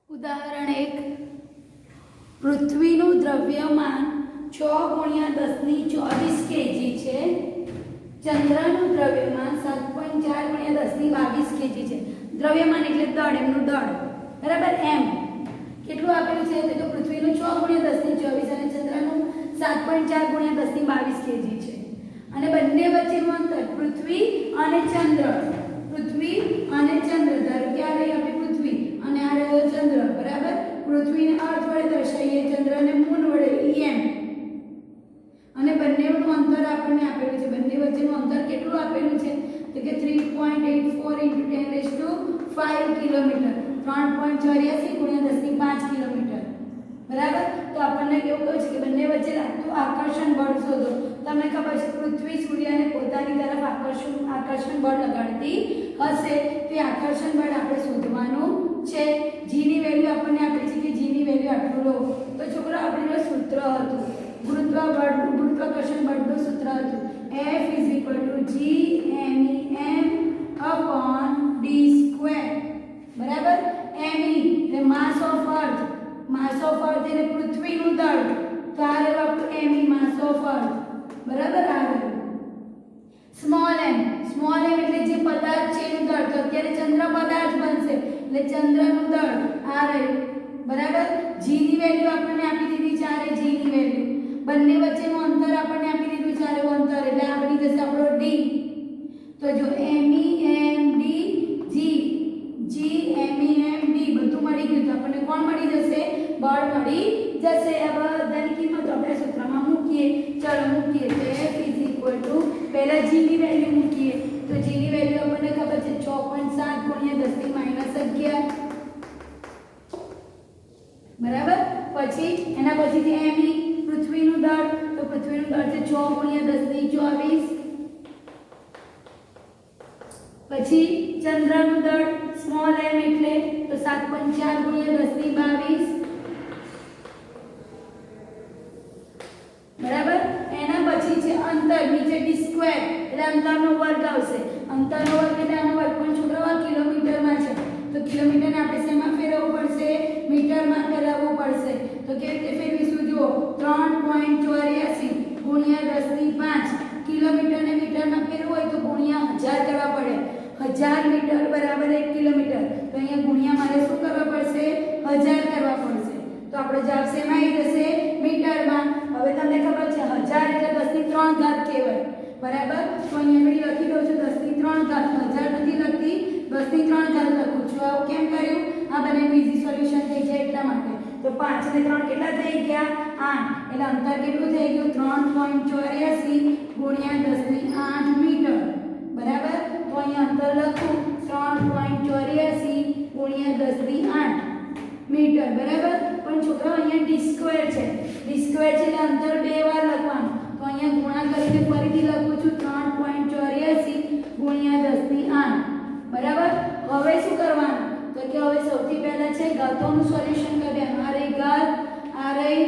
ઉદાહરણ 1 પૃથ્વીનું દ્રવ્યમાન 6 × 10⁻24 kg છે. ચંદ્રનું દ્રવ્યમાન 7.4 × 10⁻22 kg છે. દ્રવ્યમાન એટલે દળ, એમનું દળ, બરાબર. એમ કેટલું આપેલું છે તો પૃથ્વીનું 6 × 10⁻24 અને ચંદ્રનું 7.4 × 10⁻22 kg છે. અને બંને વચ્ચેનું અંતર પૃથ્વી અને ચંદ્ર, ધારો કે આ રહી આપણી પૃથ્વી અને આ રહ્યો ચંદ્ર, બરાબર. પૃથ્વીને અર્થ વડે દર્શાવીએ, ચંદ્રને મૂન વડે EM. અને બંનેનું અંતર આપણને આપેલું છે. બંને વચ્ચેનું અંતર કેટલું આપેલું છે તો કે 3.84 × 10⁵ કિલોમીટર, 3.84 × 10⁵ કિલોમીટર, બરાબર. તો આપણને કેવું કહ્યું છે કે બંને વચ્ચે લાગતું આકર્ષણ બળ શોધો. તમને ખબર છે પૃથ્વી સૂર્યને પોતાની તરફ આકર્ષણ બળ લગાડતી હશે, તે આકર્ષણ બળ આપણે શોધવાનું છે. જીની વેલ્યુ આપણને આપી છે કે જીની વેલ્યુ આટલું લો. તો છોકરા આપણું સૂત્ર હતું ગુરુત્વાકર્ષણ બળનું સૂત્ર હતું F = Gmem/d², બરાબર. me એટલે માસ ઓફ અર્થ એટલે પૃથ્વીનું દળ, તો આ રહ્યું આપણું me, માસ ઓફ અર્થ, બરાબર. આ રહ્યું સ્મોલ m એટલે જે પદાર્થ છે એનું દળ. તો અત્યારે ચંદ્ર પદાર્થ બનશે એટલે ચંદ્રનું દળ આ રહ્યું, બરાબર. g ની વેલ્યુ આપણને આપી દીધી છે, આ રહી g ની વેલ્યુ. બંને વચ્ચેનું અંતર આપણને આપી દીધું છે, આ રહ્યું અંતર, એટલે આ બની જશે આપણો d. તો જો MEMD GMEMD બધું મળી ગયું. તો આપણને કોણ મળી જશે? બળ મળી જશે. આ બધાની કિંમત આપણે સૂત્રમાં મૂકીએ. ચાલો મૂકીએ. તો F = પહેલા g ની વેલ્યુ મૂકીએ. તો g ની વેલ્યુ આપણને ખબર છે 6.7 × 10⁻11, બરાબર. પછી એના પછીથી me પૃથ્વીનું દળ, તો પૃથ્વીનું દળ છે 6 × 10⁻24. પછી ચંદ્રનું દળ સ્મોલ m એટલે તો 7.4 × 10⁻22, બરાબર. એના પછી છે અંતર, નીચે d² એટલે અંતરનો વર્ગ આવશે. અંતરનો વર્ગ એટલે આનો વર્ગ, પણ છોકરાઓ કિલોમીટરમાં છે તો કિલોમીટરને આપણે શેમાં ફેરવવું પડશે? મીટરમાં ફેરવવું પડશે. તો કેવી રીતે ફેરવીશું? જુઓ 3.84 × 10⁵ કિલોમીટરને મીટરમાં ફેરવવું હોય તો ગુણ્યા 1000 કરવા પડે. 1000 મીટર બરાબર 1 કિલોમીટર. તો અહીંયા ગુણ્યા મારે શું કરવા પડશે? 1000 કરવા પડશે. તો આપણો જવાબ શેમાં આવી જશે? મીટરમાં. હવે તમને ખબર છે 1000 એટલે 10⁵ કહેવાય, બરાબર. તો અહીંયા લખી દઉં છું 10⁵. 1000 નથી લખતી, 10⁵ લખું છું. આવું કેમ કર્યું? આ બંનેનું ઈઝી સોલ્યુશન થઈ જાય એટલા માટે. તો 5 અને 3 કેટલા થઈ ગયા? 8. એટલે અંતર કેટલું થઈ ગયું? 3.84 × 10⁸ મીટર, બરાબર. તો અહીંયા અંતર લખું 3.84 × 10⁸ મીટર, બરાબર. પણ છોકરાઓ અહીંયા d² છે, d² છે એટલે અંતર બે વાર લખવાનું. તો અહીંયા ગુણા કરીને ફરીથી લખું છું 3.84 × 10⁸, બરાબર. હવે શું કરવાનું? તો કે હવે સૌથી પહેલા છે ઘાતોનું સોલ્યુશન કરવાનું. આ રહી ઘાત, આ રહી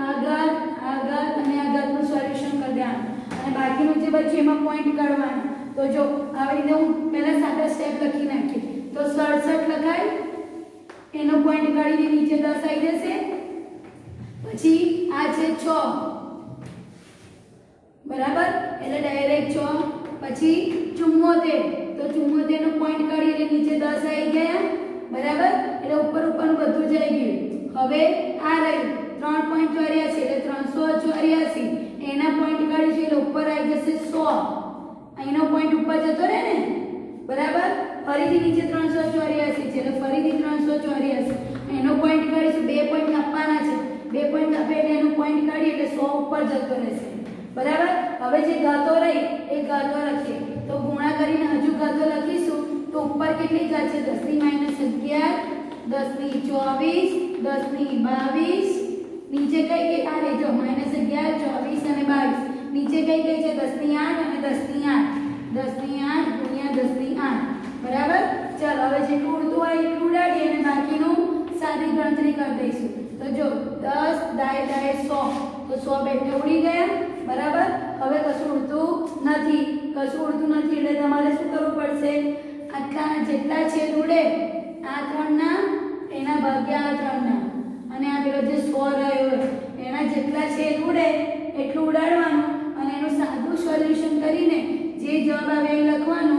આ ઘાત, આ ઘાત અને આ ઘાતનું સોલ્યુશન કરવાનું. અને બાકીનું જે બચ્યું એમાં પોઈન્ટ કાઢવાનું. તો જો આવી રીતે હું પહેલા સાદા સ્ટેપ લખી નાખી. તો 67 લખાય, એનો પોઈન્ટ કાઢીને નીચે 10 આવી જશે. પછી આ છે 6, બરાબર, એટલે ડાયરેક્ટ 6. પછી 74, તો 74 નો પોઈન્ટ કાઢી એટલે નીચે 10 આવી ગયા, બરાબર. એટલે ઉપરનું બધું જ આવી ગયું. હવે આ રહ્યું 3.84 એટલે 384, એના પોઈન્ટ કાઢીશું એટલે ઉપર આવી જશે 100. અહીંનો પોઈન્ટ ઉપર જતો રહે ને, બરાબર. ફરીથી નીચે 384 છે એટલે ફરીથી 384, એનો પોઈન્ટ કાઢીશું. 2 પોઈન્ટ આપવાના છે, 2 પોઈન્ટ આપે એટલે એનો પોઈન્ટ કાઢી એટલે 100 ઉપર જતો રહેશે, બરાબર. હવે જે ઘાતો રહી એ ઘાતો લખીએ. તો ગુણા કરીને હજુ ઘાતો લખીશું. તો ઉપર કેટલી ઘાત છે? 10⁻11, 10⁻24, 10⁻22. નીચે કઈ આ રે જો -11, 24 અને 22. નીચે કઈ છે? 10⁸ અને 10⁸. 10⁸ × 10⁸, બરાબર. ચાલો હવે જેટલું ઉડતું હોય એટલું ઉડાડીએ અને બાકીનું સાદી ગણતરી કરી દઈશું. તો જો 10 × 100, તો 100 બેઠે ઉડી ગયા, બરાબર. હવે કશું ઉડતું નથી એટલે તમારે શું કરવું પડશે? આટલા જેટલા છેદ ઉડે આ ત્રણના એના ભાગ્યા 3 અને આ પેલો જે 100 રહ્યો એના જેટલા છે ઉડે એટલું ઉડાડવાનું અને એનું સાદું સોલ્યુશન કરીને જે જવાબ આવે એ લખવાનો.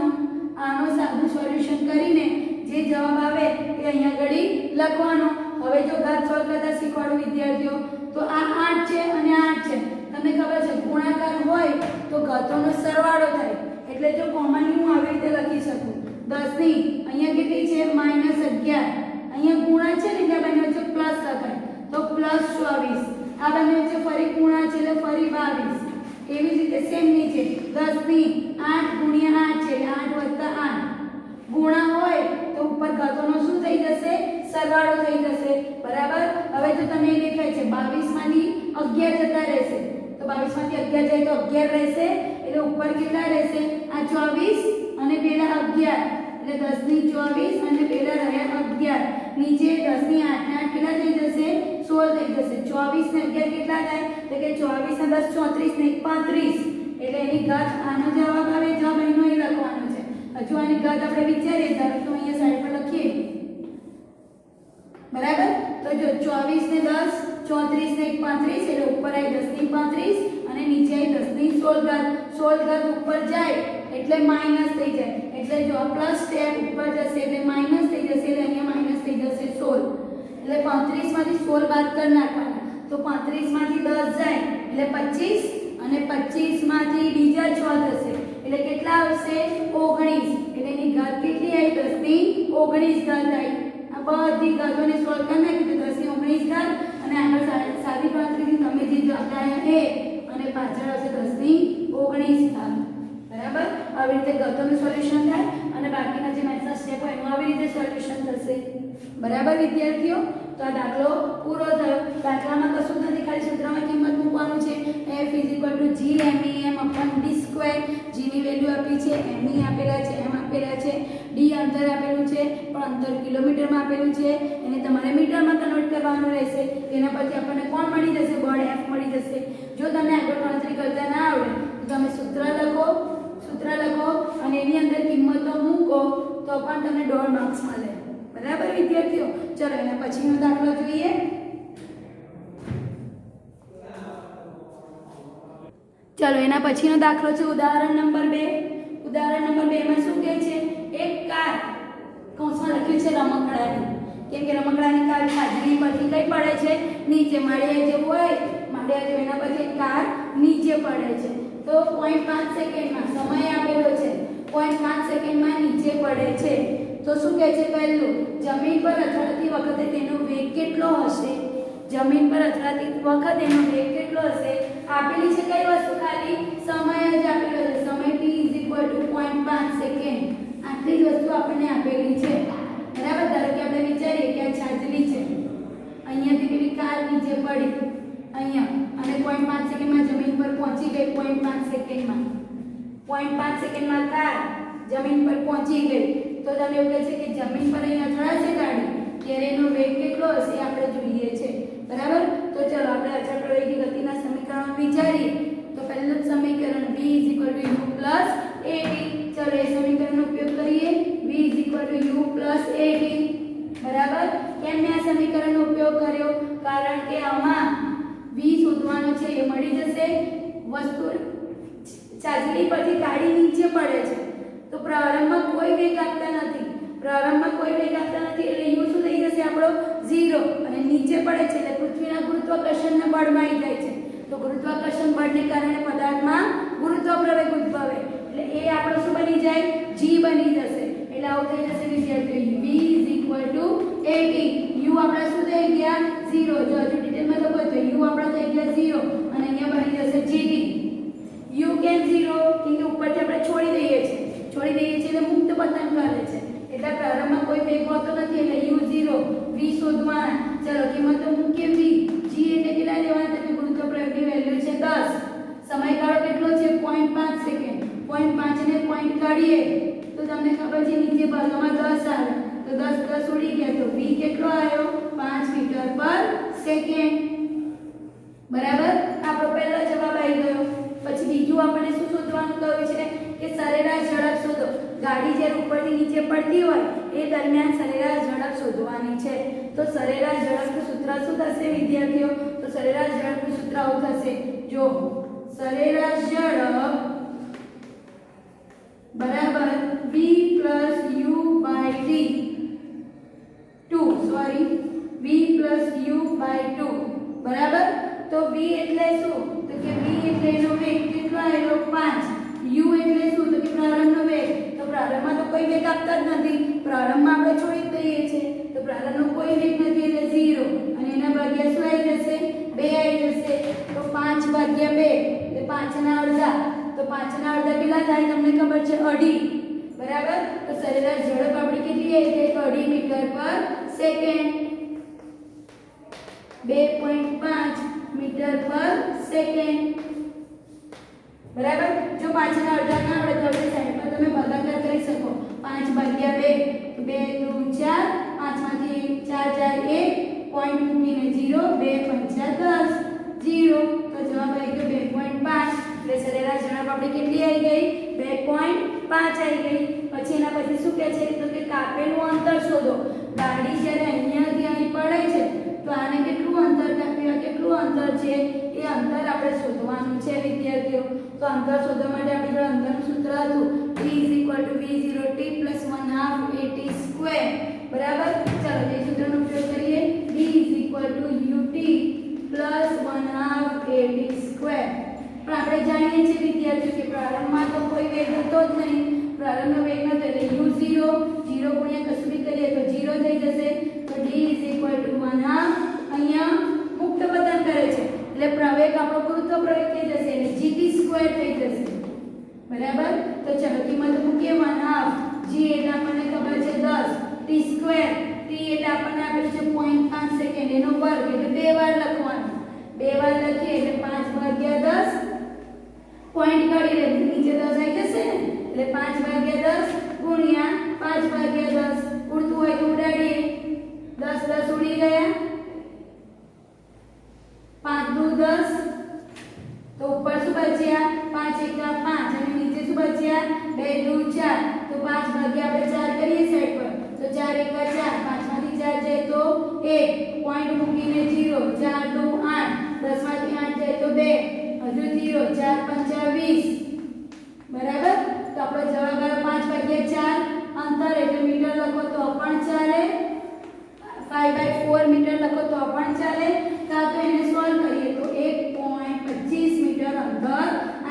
આનો સાદું સોલ્યુશન કરીને જે જવાબ આવે એ અહીંયા આગળ લખવાનો. હવે જો ઘાત સોલ્વ કરતા શીખવાડું વિદ્યાર્થીઓ, તો આ 8 છે અને 8 છે. તમને ખબર છે ગુણાકાર હોય તો ઘાતોનો સરવાળો થાય, એટલે જો કોમનલી હું આવી રીતે લખી શકું 10 ની અહીંયા કેટલી છે -11. અહીંયા ગુણા છે ને એટલે બંને વચ્ચે પ્લસ લખાય તો +24. આ બંને વચ્ચે ફરી ગુણા છે એટલે ફરી 22. એવી જ રીતે સેમ નીચે 10 ની 8 ગુણ્યા 8 છે 8 વત્તા 8. ગુણા હોય તો ઉપર ઘાતોનો શું થઈ જશે? સરવાળો થઈ જશે. બરાબર. હવે જો તમે એ દેખાય છે 22 માંથી 11 જતા રહેશે તો 22 માંથી 11 જાય તો 11 રહેશે, એટલે ઉપર કેટલા રહેશે? આ 24 અને પેલા 11, એટલે 10 ની 24 અને પેલા રહ્યા 11. નીચે 10 ની 8 ને 8 કેટલા થઈ જશે? 16 થઈ જશે. 24 ને 11 કેટલા થાય? એટલે કે 24 ને 10 34 ને 35. એટલે એની ઘાત આનો જવાબ આવે. જવાબ એનો એ લખવાનો છે. હજુ આની ઘાત આપણે વિચારીએ ધારો તો અહીંયા સાઈડ પર લખીએ. બરાબર. તો જો 24 ને 10 34 ને 35 એટલે ઉપર આવી 10 ની 35 અને નીચે આવી 10 ની 16 ઘાત. 16 ઘાત ઉપર જાય એટલે માઈનસ થઈ જાય, એટલે જો આ પ્લસ સ્ટેપ ઉપર જશે એટલે માઈનસ થઈ જશે, એટલે અહીંયા માઈનસ થઈ જશે 16. એટલે 35 માંથી 16 બાદ કરી નાખવાના તો 35 માંથી 10 જાય એટલે 25 અને 25 માંથી બીજા 6 થશે એટલે કેટલા આવશે? 19. એટલે એની ઘાત કેટલી આવી? 10 ની 19 ઘાત આવી. આ બધી ઘાતોને સોલ્વ કરી નાખી તો 10 ની 19 ઘાત અને આગળ સાદી ગણતરીથી તમે જે જવાબ આવ્યા એ અને પાછળ આવશે 10 ની 19 ઘાત. બરાબર. આવી રીતે ઘાતોનું સોલ્યુશન થાય અને બાકીના જે મેથ્સના સ્ટેપ હોય એનું આવી રીતે સોલ્યુશન થશે. બરાબર વિદ્યાર્થીઓ. તો આ દાખલો પૂરો થયો. દાખલામાં કશું નથી, ખાલી સૂત્રમાં કિંમત મૂકવાનું છે. F = G/MEM/d². G ની વેલ્યુ આપી છે, ME આપેલા છે, M આપેલા છે, D અંતર આપેલું છે પણ અંતર કિલોમીટરમાં આપેલું છે. એને તમારે મીટરમાં કન્વર્ટ કરવાનું રહેશે. એના પરથી આપણને કોણ મળી જશે? બળ F મળી જશે. જો તમને આગળ ગણતરી કરતા ના આવડે તો તમે સૂત્ર લખો અને એની અંદર કિંમતો મૂકો તો પણ તમને 1.5 માર્ક્સ મળે. બરાબર વિદ્યાર્થીઓ. ચલો એના પછીનો દાખલો જોઈએ. ચલો એના પછીનો દાખલો છે ઉદાહરણ નંબર 2. ઉદાહરણ નંબર 2 માં શું કહે છે? એક કાર કૌંસમાં લખ્યું છે રમકડાની, કેમ કે રમકડાની કાર હાજરી પરથી કઈ પડે છે? નીચે. માળિયા જેવું હોય, માળિયા જેવું, એના પછી કાર નીચે પડે છે તો 0.5 સેકન્ડમાં સમય આપેલો છે. 0.5 સેકન્ડમાં નીચે પડે છે તો શું કહે છે? પહેલું, જમીન પર અથડાતી વખતે તેનો વેગ કેટલો હશે? જમીન પર અથડાતી વખતે એનો વેગ કેટલો હશે? આપેલી છે કઈ વસ્તુ? ખાલી સમય જ આપેલો છે. સમય t = 0.5 સેકન્ડ. આટલી જ વસ્તુ આપણને આપેલી છે. બરાબર. ધારો કે આપણે વિચારીએ કે આ છાજલી છે, અહીંયાથી પેલી કાર નીચે પડી અહીંયા અને 0.5 સેકન્ડમાં જમીન પર પહોંચી ગઈ. 0.5 સેકન્ડમાં 0.5 સેકન્ડમાં કાર જમીન પર પહોંચી ગઈ તો તમે એવું કહે છે કે જમીન પર અહીંયા અથડાશે ગાડી ત્યારે એનો વેગ કેટલો હશે આપણે જોઈએ છે. બરાબર. તો ચલો આપણે અચળ પ્રવેગી ગતિના સમીકરણ વિચારીએ. તો પહેલું જ સમીકરણ v = u + at. ચલો એ સમીકરણનો ઉપયોગ કરીએ. v = u + at. બરાબર. કેમ મેં આ સમીકરણનો ઉપયોગ કર્યો? કારણ કે આમાં v શોધવાનો છે એ મળી જશે. વસ્તુ ચાજલી પરથી ગાડી નીચે પડે છે તો પ્રારંભમાં કોઈ વેગ આપતા નથી. એટલે u શું થઈ જશે આપણો? 0. અને નીચે પડે છે એટલે પૃથ્વીના ગુરુત્વાકર્ષણના બળમાં આવી જાય છે તો ગુરુત્વાકર્ષણ બળને કારણે પદાર્થમાં ગુરુત્વ પ્રવેગ ઉદ્ભવે એટલે એ આપણો શું બની જાય? g બની જશે. એટલે આવું થઈ જશે વિદ્યાર્થીઓ. v = 80. u આપણા શું થઈ ગયા? 0. જો હજુ ડિટેલમાં લખો તો u આપણા થઈ ગયા 0 અને અહીંયા બની જશે gt. u કેમ 0? કેમ કે ઉપરથી આપણે છોડી દઈએ છીએ એટલે મુક્ત પતન કરે છે એટલે પ્રારંભમાં કોઈ વેગ હોતો નથી એટલે u 0. v શોધવાના. ચલો કિંમતો મૂકીએ. v g એટલે કેટલા લેવાના? તો ગુરુત્વ પ્રવેગની વેલ્યુ છે 10. સમયગાળો કેટલો છે? 0.5 સેકન્ડ. 0.5 ને પોઈન્ટ કાઢીએ તો તમને ખબર છે નીચે ભાગમાં 10 આવે તો 10 ઉડી ગયા તો v કેટલો આવ્યો? 5 મીટર/સેકન્ડ. બરાબર. આપણો પહેલો જવાબ આવી ગયો. પછી બીજું આપણે શું શોધવાનું કહ્યું છે કે સરેરાશ ઝડપ શોધો. ગાડી જ્યારે ઉપરથી નીચે પડતી હોય એ દરમિયાન સરેરાશ ઝડપ શોધવાની છે. તો સરેરાશ ઝડપનું સૂત્ર શું થશે વિદ્યાર્થીઓ? તો સરેરાશ ઝડપનું સૂત્ર આવું થશે. જો સરેરાશ ઝડપ બરાબર v + u/t 2 sorry v + u/2 બરાબર. તો v એટલે શું? તો કે v એટલે એનો વેગ કેટલો આવેલો 5. u એટલે શું? તો કે પ્રારંભનો વેગ. તો પ્રારંભમાં તો કોઈ વેગ આપતા જ નથી, પ્રારંભમાં આપણે છોડી જ દઈએ છીએ. તો પ્રારંભનો કોઈ વેગ નથી એટલે 0 અને એના ભાગ્યા શું આવી જશે? 2 આવી જશે. તો 5 ભાગ્યા 2 એટલે 5 ના અડધા. તો 5 ના અડધા કેટલા થાય તમને ખબર છે? 2.5 બરાબર. તો સરેરાશ ઝડપ આપણી કેટલી આવી ગઈ? 2.5 મીટર પર સેકન્ડ. 2.5 મીટર પર સેકન્ડ બરાબર. જો 5 ના અડધા ના આવડે તો આપણે સાઈડમાં તમે ભાગાકાર કરી શકો. 5 ભાગ્યા 2 2 દુ 4 5 માંથી 4 4 1 પોઈન્ટ મૂકીને 0 2 5 10 0. તો જવાબ આવી ગયો 2.5. એટલે સરેરાશ ઝડપ આપણી કેટલી આવી ગઈ? 2.5 આવી ગઈ. પછી એના પછી શું કહે છે? તો કે કાપેલું અંતર શોધો. ગાડી જ્યારે અહીંયાથી અહીં પડે છે તો આને કેટલું અંતર કાપ્યું? કેટલું અંતર છે એ અંતર આપણે શોધવાનું છે વિદ્યાર્થીઓ. તો અંતર શોધવા માટે આપણી જોડે અંતરનું સૂત્ર હતું v v0t + 1/2at² બરાબર. ચાલો એ સૂત્રનો ઉપયોગ કરીએ. v ut + 1/2at². પણ આપણે જાણીએ છીએ વિદ્યાર્થીઓ કે પ્રારંભમાં તો કોઈ વેગ હતો જ નહીં, પ્રારંભનો વેગ નતો એટલે u 0 0 ગુણ્યા કશું બી કરીએ તો 0 થઈ જશે. તો d = 1/2 અહીંયા મુક્ત પતન કરે છે એટલે પ્રવેગ આપણો ગુરુત્વ પ્રવેગ થઈ જશે એટલે gt² થઈ જશે બરાબર. તો ચલો કિંમત મૂકીએ 1/2. g એટલે આપણને ખબર છે 10, t² t એટલે આપણને આપેલું છે 0.5 સેકન્ડ એનો વર્ગ એટલે બે વાર લખવાનું. બે વાર લખીએ એટલે 5 ભાગ્યા 10 પોઈન્ટ કાઢી લે નીચે 10 આવી જશે ને એટલે 5 ભાગ્યા 10 ગુણ્યા 5 ભાગ્યા 10 ઉડતું હોય તો ઉડાડીએ. 10 10 ઉડી ગયા. 5 દુ 10 તો ઉપર શું બચ્યા? 5 એકા 5 અને નીચે શું બચ્યા? 2 દુ 4. તો 5 ભાગ્યા આપણે 4 કરીએ સાઈડ પર તો 4 એકા 4 5 માંથી 4 જાય તો 1 પોઈન્ટ મૂકીને 0 4 દુ 8 10 માંથી 8 જાય તો 2 હજુ 0 4 5 20 બરાબર. તો આપણો જવાબ આવ્યો 5 ભાગ્યા 4 અંતર એટલે મીટર લખો તો પણ ચાલે, 5/4 મીટર લખો તો પણ ચાલે, કાં તો એને સોલ્વ કરીએ તો 1.25 મીટર અંતર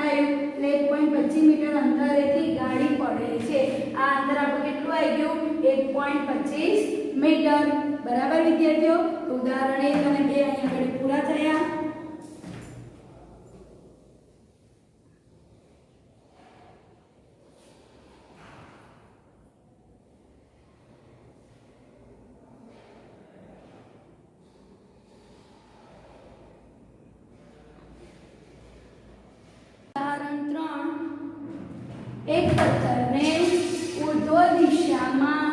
આવ્યું. એટલે 1.25 મીટર અંતરેથી ગાડી પડે છે. આ અંતર આપણું કેટલું આવી ગયું? 1.25 મીટર બરાબર વિદ્યાર્થીઓ. તો ઉદાહરણ 1 અને 2 અહીંયા આગળ પૂરા થયા. એક પથ્થરને ઉર્ધ્વ દિશામાં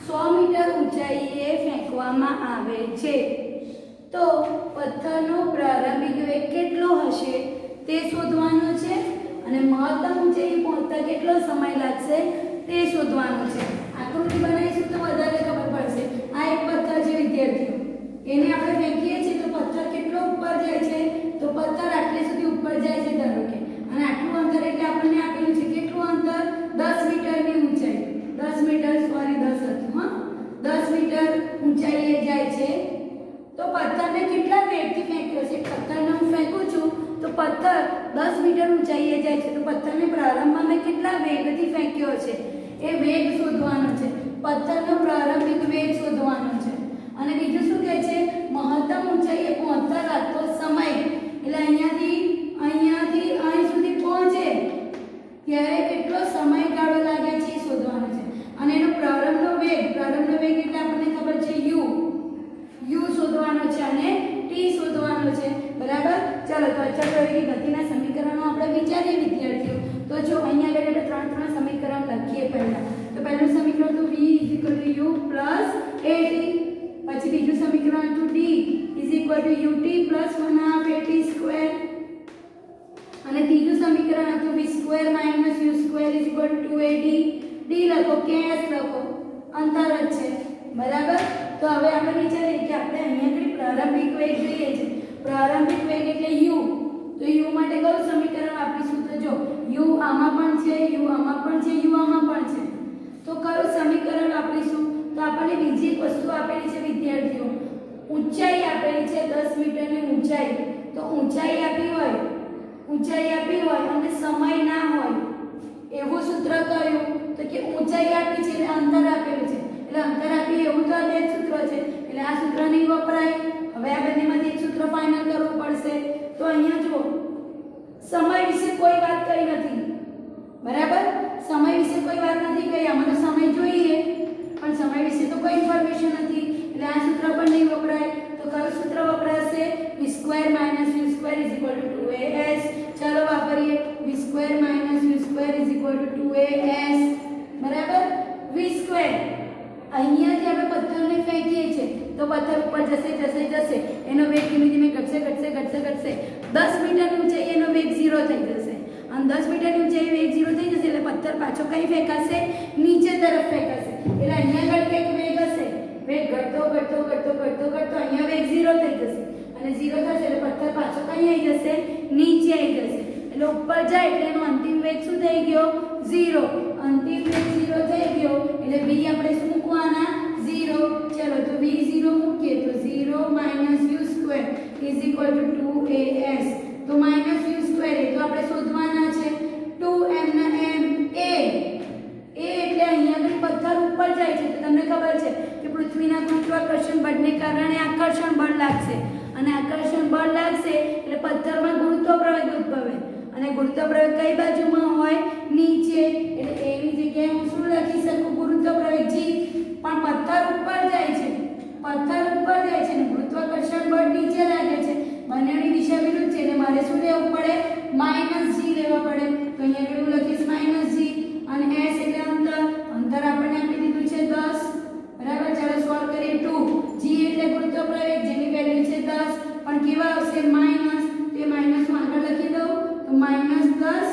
100 મીટર ઊંચાઈએ ફેંકવામાં આવે છે તો પથ્થરનો પ્રારંભિક વેગ કેટલો હશે તે શોધવાનો છે અને મહત્તમ ઊંચાઈએ પહોંચતા કેટલો સમય લાગશે તે શોધવાનું છે. આકૃતિ બનાવીશું તો વધારે ખબર પડશે. આ એક પથ્થર છે વિદ્યાર્થીઓ, એને આપણે ફેંકીએ છીએ તો પથ્થર કેટલો ઉપર જાય છે? તો પથ્થર આટલે સુધી ઉપર જાય છે ધારો કે, અને આટલું અંતર એટલે આપણને આપેલું છે કેટલું અંતર? 10 મીટરની ઊંચાઈ. 10 મીટર સોરી 10 હતું હા 10 મીટર ઊંચાઈએ જાય છે તો પથ્થરને કેટલા વેગથી ફેંક્યો છે? પથ્થરને હું ફેંકું છું તો પથ્થર 10 મીટર ઊંચાઈએ જાય છે તો પથ્થરને પ્રારંભમાં મેં કેટલા વેગથી ફેંક્યો છે એ વેગ શોધવાનો છે. પથ્થરનો પ્રારંભિક વેગ શોધવાનો છે. અને બીજું શું કહે છે? મહત્તમ ઊંચાઈએ પહોંચતા લાગતો સમય. એટલે અહીંયાથી અહીં સુધી પહોંચે ત્યારે કેટલો સમયગાળો લાગે છે એ શોધવાનો છે. અને એનો પ્રારંભનો વેગ એટલે આપણને ખબર છે u શોધવાનો છે અને t શોધવાનો છે બરાબર. ચાલો તો અચળ પ્રવેગી ગતિના સમીકરણો આપણે વિચારીએ વિદ્યાર્થીઓ. તો જો અહીંયા આગળ આપણે ત્રણ સમીકરણ લખીએ પહેલા. તો પહેલું સમીકરણ તો v u + at. પછી બીજું સમીકરણ હતું d ut + 1/2at². અને ત્રીજું સમીકરણ હતું v² - u² = 2ad. d D લખો કે એસ લખો, અંતર જ છે, બરાબર. તો હવે આપણે વિચારીએ કે આપણે અહીંયા આગળ પ્રારંભિક વેગ જોઈએ છે. પ્રારંભિક વેગ એટલે u. તો u માટે કયું સમીકરણ વાપરીશું? તો જો u આમાં પણ છે, u આમાં પણ છે, u આમાં પણ છે. તો કયું સમીકરણ વાપરીશું? તો આપણને બીજી એક વસ્તુ આપેલી છે વિદ્યાર્થીઓ, ઊંચાઈ આપેલી છે 10 મીટરની ઊંચાઈ. તો ઊંચાઈ આપી હોય અને સમય ના હોય એવું સૂત્ર કયું? તો કે ઊંચાઈ આપી છે એટલે અંતર આપેલું છે, એટલે અંતર આપી એવું તો આ બે સૂત્ર છે, એટલે આ સૂત્ર નહીં વપરાય. હવે આ બંનેમાંથી એક સૂત્ર ફાઇનલ કરવું પડશે. તો અહીંયા જુઓ, સમય વિશે કોઈ વાત કરી નથી, બરાબર. સમય વિશે કોઈ વાત નથી કરી, આમાં તો સમય જોઈએ પણ સમય વિશે તો કોઈ ઇન્ફોર્મેશન નથી, એટલે આ સૂત્ર પણ નહીં વપરાય. તો કયું સૂત્ર વપરાશે? v² - u² = 2as. ચાલો વાપરીએ. v² - u² = 2as, બરાબર. v², અહીંયાથી આપણે પથ્થરને ફેંકીએ છીએ તો પથ્થર ઉપર જશે, એનો વેગ ધીમે ધીમે ઘટશે. 10 મીટરની ઊંચાઈ એનો વેગ 0 થઈ જશે, અને 10 મીટરની ઊંચાઈ વેગ 0 થઈ જશે એટલે પથ્થર પાછો કઈ ફેંકાશે? નીચે તરફ ફેંકાશે. એટલે અહીંયા આગળ કંઈક વેગ હશે, વેગ ઘટતો અહીંયા વેગ 0 થઈ જશે, અને 0 થશે એટલે પથ્થર પાછો કઈ આવી જશે? નીચે આવી જશે. એટલે ઉપર જાય એટલે એનો અંતિમ વેગ શું થઈ ગયો? 0. અંતિમ વેગ 0 થઈ ગયો એટલે v આપણે શું મૂકવાના? 0. ચલો તો v 0 મૂકીએ તો 0 - u² = 2as. તો -u² એ તો આપણે શોધવાના છે. 2m ના m, a એટલે અહીંયા આગળ પથ્થર ઉપર જાય છે તો તમને ખબર છે કે પૃથ્વીના ગુરુત્વાકર્ષણ બળને કારણે આકર્ષણ બળ લાગશે, અને આકર્ષણ બળ લાગશે એટલે પથ્થરમાં ગુરુત્વ પ્રવેગ ઉદ્ભવે, અને ગુરુત્વ પ્રવેગ કઈ બાજુમાં હોય? નીચે. એટલે એવી જગ્યાએ હું શું લખી શકું? ગુરુત્વ પ્રવેગ g. પણ પથ્થર ઉપર જાય છે અને ગુરુત્વાકર્ષણ બળ નીચે લાગે છે, બંનેની દિશા વિરુદ્ધ છે એટલે મારે શું લેવું પડે? -g લેવા પડે. તો અહીંયા આગળ હું લખીશ -g, અને s એટલે અંતર આપણને આપી દીધું છે 10, બરાબર. ચાલો સોલ્વ કરીએ. 2 g એટલે ગુરુત્વ પ્રવેગ જેની વેલ્યુ છે 10, પણ કેવા આવશે? માઈનસ. તે માઈનસ હું આગળ લખી દઉં તો -10,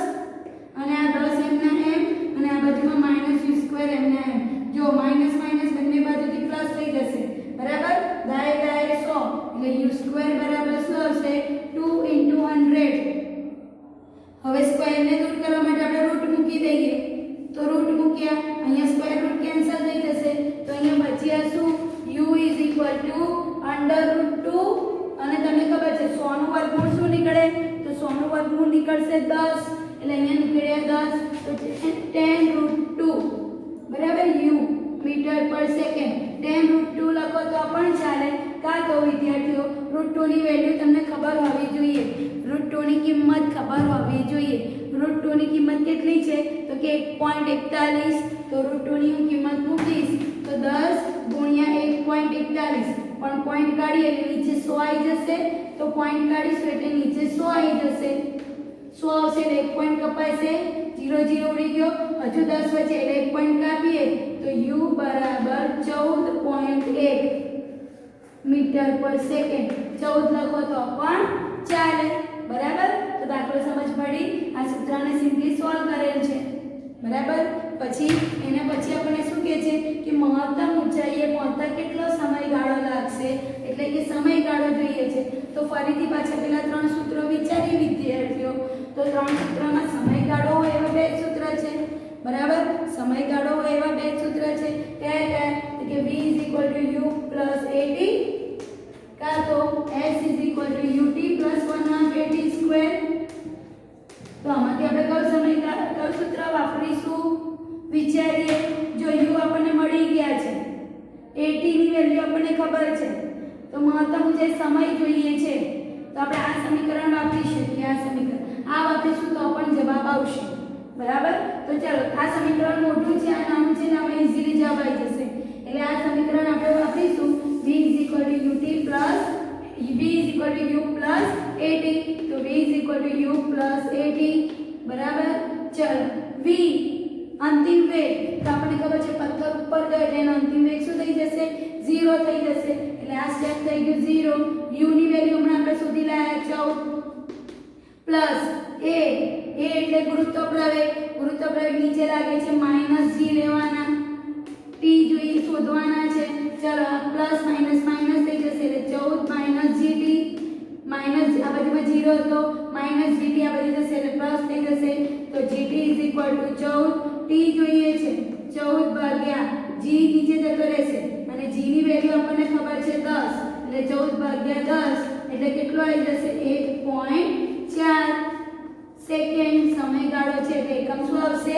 અને આ 10 m ના m, અને આ બાજુમાં -u² m ના m. જો માઈનસ બંને બાજુથી પ્લસ થઈ જશે, બરાબર. દાય 100 એટલે u² બરાબર શું આવશે? 2 × 100. હવે સ્ક્વેરને દૂર કરવા માટે આપણે રૂટ મૂકી દઈએ. તો રૂટ મૂક્યા, અહીંયા સ્ક્વેર રૂટ કેન્સલ થઈ જશે, તો અહીંયા બચ્યા શું? u = √2, અને તમને ખબર છે 100 નું વર્ગમૂળ શું નીકળે? તો 100 નું વર્ગમૂળ નીકળશે 10, એટલે અહીંયા નીકળ્યા 10, તો 10√2, બરાબર. u મીટર/સેકન્ડ. 10√2 લખો તો પણ ચાલે, કાં તો વિદ્યાર્થીઓ √2 ની વેલ્યુ તમને ખબર હોવી જોઈએ, √2 ની કિંમત ખબર હોવી જોઈએ. √2 ની કિંમત કેટલી છે? તો કે 1.41. તો √2 ની હું કિંમત મૂકીશ તો 10 × 1.41, પણ પોઈન્ટ કાઢીએ એટલે નીચે 100 આવી જશે, તો પોઈન્ટ કાઢીશું એટલે નીચે 100 આવી જશે. 100 આવશે એટલે 1 પોઈન્ટ કપાશે, 0 0 ઉડી ગયો, હજુ 10 વચ્ચે એટલે 1 પોઈન્ટ કાપીએ તો u = 14.1 મીટર/સેકન્ડ. 14 લખો તો પણ ચાલે, બરાબર. તો દાખલો સમજ પડી? આ સૂત્રને સિમ્પલી સોલ્વ કરેલ છે, બરાબર. પછી આપણને શું કહે છે કે મહત્તમ ઊંચાઈએ પહોંચતા કેટલો સમયગાળો લાગશે, એટલે કે સમયગાળો જોઈએ છે. તો ફરીથી પાછા પેલા 3 સૂત્રો વિચારી વિદ્યાર્થીઓ. તો 3 સૂત્રમાં સમયગાળો હોય એવા બે સૂત્ર છે, બરાબર. સમયગાળો હોય એવા બે સૂત્ર છે. કયા? કે v = u + at, કાં તો s = ut + 1/2t². તો આમાંથી આપણે કયું સૂત્ર વાપરીશું? વિચારીએ. જો u આપણને મળી ગયા છે, at ની વેલ્યુ આપણને ખબર છે, તો મહત્તમ જે સમય જોઈએ છે તો આપણે આ સમીકરણ વાપરી શકીએ. આ વાપરીશું તો પણ જવાબ આવશે, બરાબર. તો ચાલો, આ સમીકરણ મોટું છે, આ નાનું છે, આમાં ઈઝીલી જવાબ આવી જશે. એટલે આ સમીકરણ આપણે વાપરીશું v = u + at. તો v = u + at, બરાબર. ચાલો, v અંતિમ વેગ, તો આપણને ખબર છે પથ્થર ઉપર ગયો એટલે એનો અંતિમ વેગ શું થઈ જશે? 0 થઈ જશે, એટલે આ સ્ટેપ થઈ ગયું 0. u ની વેલ્યુ હમણાં આપણે શોધી લાયા 14, પ્લસ a એટલે ગુરુત્વ પ્રવેગ નીચે લાગે છે -g લેવા માઇનસ માઇનસ થઈ જશે એટલે 14 માઇનસ જીટી માઇનસ આ બાજુમાં 0 હતો માઇનસ જીટી આ બાજુ જશે એટલે પ્લસ થઈ જશે તો GT is equal to 14 T જોઈએ છે 14 ભાગ્યા જી નીચે જતો રહેશે અને જી ની વેલ્યુ આપણને ખબર છે 10 એટલે 14 ભાગ્યા 10 એટલે કેટલો આવી જશે 1.4 સેકન્ડ સમયગાળો છે એટલે એકમ શું આવશે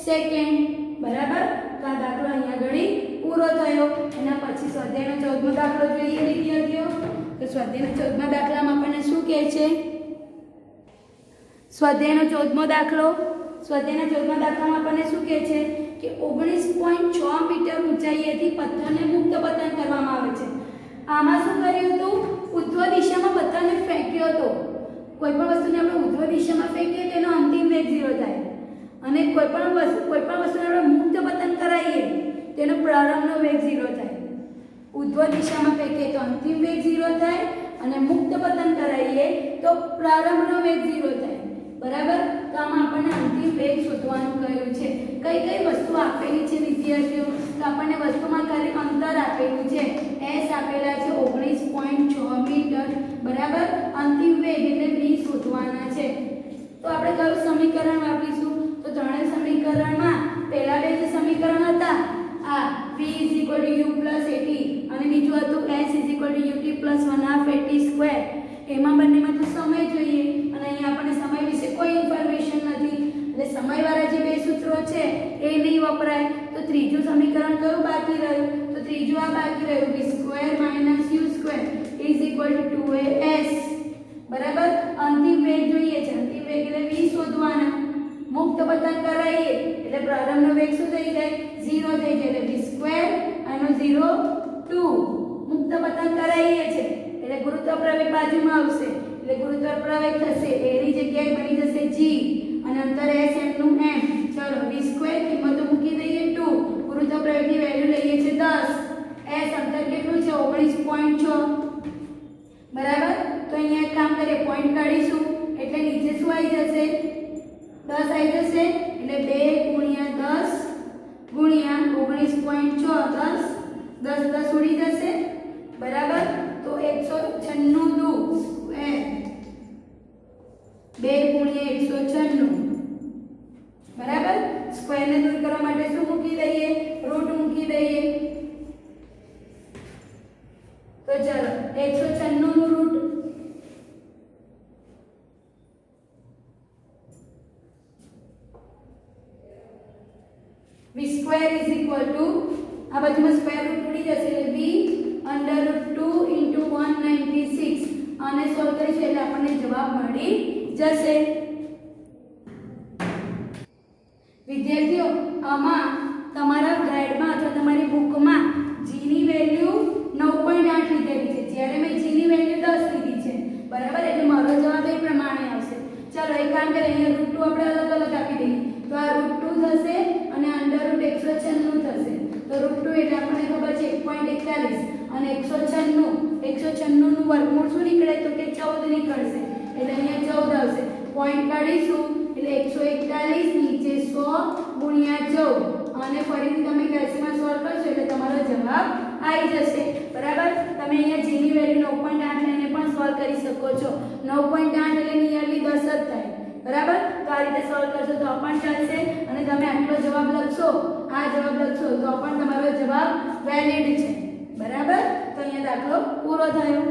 સેકન્ડ બરાબર તો આ દાખલો અહીંયા ઘડી પૂરો થયો એના પછી સ્વાધ્યાયનો 14મો દાખલો જોઈએ વિદ્યાર્થીઓ તો સ્વાધ્યાયના 14મા દાખલામાં આપણને શું કહે છે સ્વાધ્યાયનો 14મો દાખલો સ્વાધ્યાયના 14મા દાખલામાં આપણને શું કહે છે કે 19.6 મીટર ઊંચાઈએથી પથ્થરને મુક્ત પતન કરવામાં આવે છે આમાં શું કર્યું હતું ઉધ્વ દિશામાં પથ્થરને ફેંક્યો હતો કોઈ પણ વસ્તુને આપણે ઉધ્વ દિશામાં ફેંકીએ તેનો અંતિમ વેગ 0 થાય અને કોઈ પણ વસ્તુને આપણે મુક્ત પતન કરાવીએ તેનો પ્રારંભનો વેગ 0 થાય ઉધ્વ દિશામાં ફેંકીએ તો અંતિમ વેગ 0 થાય અને મુક્ત પતન કરાવીએ તો પ્રારંભનો વેગ 0 થાય બરાબર તો આમાં આપણને અંતિમ વેગ શોધવાનું કહ્યું છે કઈ કઈ વસ્તુ આપેલી છે વિદ્યાર્થીઓ તો આપણને વસ્તુમાં ખાલી અંતર આપેલું છે s આપેલા છે 19.6 મીટર બરાબર અંતિમ વેગ એટલે v શોધવાના છે તો આપણે કયું સમીકરણ વાપરીશું તો ત્રણેય સમીકરણમાં પહેલા બે જે સમીકરણ હતા આ v u at અને બીજું હતું s ut + 1/2 at² એમાં બંનેમાં તો સમય જોઈએ અને અહીંયા આપણને સમય વિશે કોઈ ઇન્ફોર્મેશન નથી એટલે સમયવાળા જે બે સૂત્રો છે એ નહીં વપરાય તો ત્રીજું સમીકરણ કયું બાકી રહ્યું તો ત્રીજું આ બાકી રહ્યું v² - u² = 2as બરાબર અંતિમ વેગ જોઈએ છે અંતિમ વેગ એટલે v શોધવાના મુક્ત પતન કરાવીએ એટલે પ્રારંભનો વેગ શું થઈ જાય 0 થઈ જાય એટલે v² આનો 0 2 મુક્ત પતન કરાવીએ છે એટલે ગુરુત્વ પ્રવેગ બાજુમાં આવશે એટલે ગુરુત્વ પ્રવેગ થશે એની જગ્યાએ બની જશે g અને અંતર s m નું m ચલો v² કિંમતો મૂકી દઈએ 2 ગુરુત્વ પ્રવેગની વેલ્યુ લઈએ છે 10 s અંતર કેટલું છે 19.6 બરાબર તો અહીંયા એક કામ કરીએ પોઈન્ટ કાઢીશું એટલે નીચે શું આવી જશે 10 આવી જશે એટલે 2 * 10 * 19.6 10 10 ઉડી જશે બરાબર તો 196 દુ સ્ક્વેર 2 * 196 બરાબર સ્ક્વેર ને દૂર કરવા માટે શું મૂકી દઈએ રૂટ મૂકી દઈએ તો ચલો 196 નું રૂટ v² આ બાજુમાં સ્ક્વેર રૂટ ઉડી જશે એટલે v √2 * 196 આને સોલ્વ કરીશું એટલે આપણને જવાબ મળી જશે વિદ્યાર્થીઓ આમાં તમારા ગાઈડમાં અથવા તમારી બુકમાં g ની વેલ્યુ 9.8 લીધેલી છે જ્યારે મેં g ની વેલ્યુ 10 લીધી છે બરાબર એટલે મારો જવાબ એ પ્રમાણે આવશે ચાલો એક કામ કરીએ અહીંયા √2 આપણે અલગ અલગ આપી દઈએ તો આ √2 થશે અને √196 થશે તો √2 એટલે આપણને ખબર છે 1.41 અને 196 નું વર્ગમૂળ શું નીકળે તો કે 14 નીકળશે એટલે અહીંયા 14 આવશે પોઈન્ટ કાઢીશું એટલે 141 નીચે 100 * 14 અને ફરીથી તમે કેલ્સીમાં સોલ્વ કરશો એટલે તમારો જવાબ આવી જશે બરાબર તમે અહીંયા g ની વેલ્યુ 9.8 લઈને પણ સોલ્વ કરી શકો છો 9.8 એટલે નિયરલી 10 જ થાય બરાબર તો આ રીતે સોલ્વ કરશો તો પણ ચાલશે અને તમે આટલો જવાબ લખશો આ જવાબ લખશો તો પણ તમારો જવાબ વેલિડ છે બરાબર તો અહીંયા દાખલો પૂરો થયો